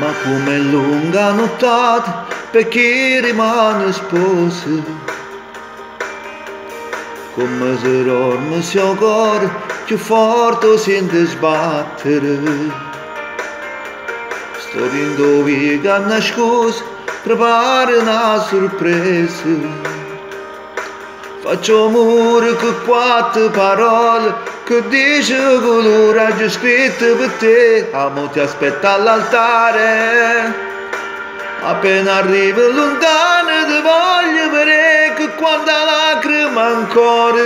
Ma com'è lunga nottata per chi rimane sposo, come se dorme il suo cuore più forte sente sbattere. Sto rindo via nascosto, prepara una sorpresa. Faccio amore con quattro parole che dice che l'oraggio scritto per te. Amo ti aspetta all'altare, appena arrivo lontano ti voglio vedere che quanta lacrima ancora.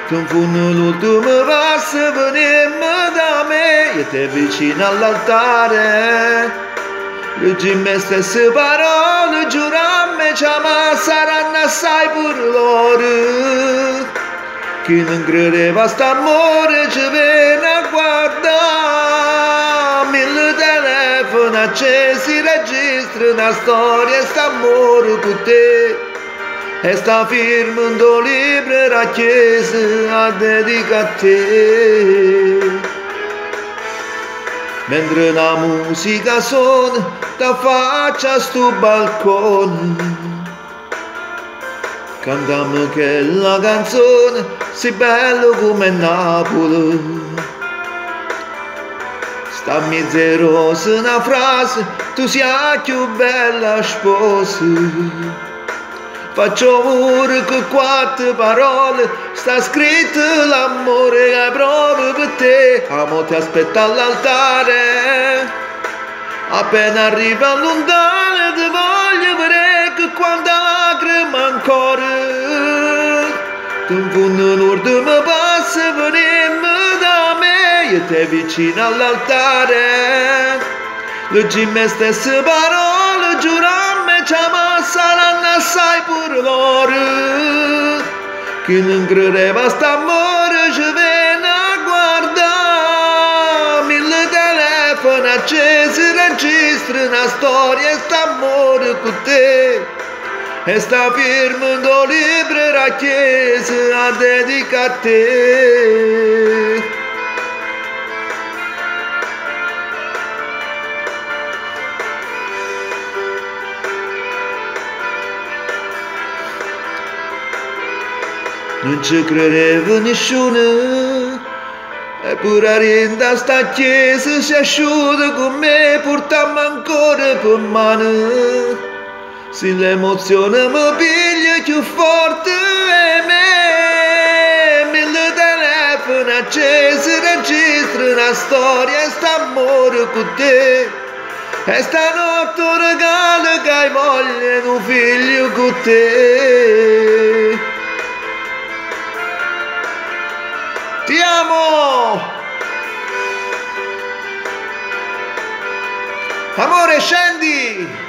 Ti infonno l'ultimo passo, venimmo da me e te vicino all'altare. Leggi me stesse parole, giurammi ma saranno assai pure loro. Chi non credeva a st'amore ci viene a guardare. Mille telefoni accesi, registra una storia, st'amore con te. E sta firma un tuo libro la chiesa a dedica a te. Mentre la musica suona, da faccia a sto balcone, cantiamo che la canzone si bella come Napoli. Sta mezzerosa una frase, tu sia più bella sposa. Faccio amore con quattro parole, sta scritto l'amore che hai proprio per te. Amo ti aspetta all'altare, appena arriva lontano ti voglio vedere che quanta lacrima ancora. Tu infondo l'ultimo passo, venimmo da me e te vicino all'altare. Leggi me stesse parole, giurammi ma saranno assai pure loro. Chi non credeva a st'amore ci viene a guardare. Mille telefoni accesi, registra una storia, st'amore con te. E sta firma un tuo libro la chiesa a dedica a te. Non ci credeva nessuno, eppure rinda sta chiesa si asciuga con me, portammo ancora per mano. Se l'emozione mi piglia più forte è me, mille telefoni accesi, registra una storia e st'amore con te. E stanotte regalo che hai voglia di un figlio con te. Ti amo! Amore, scendi!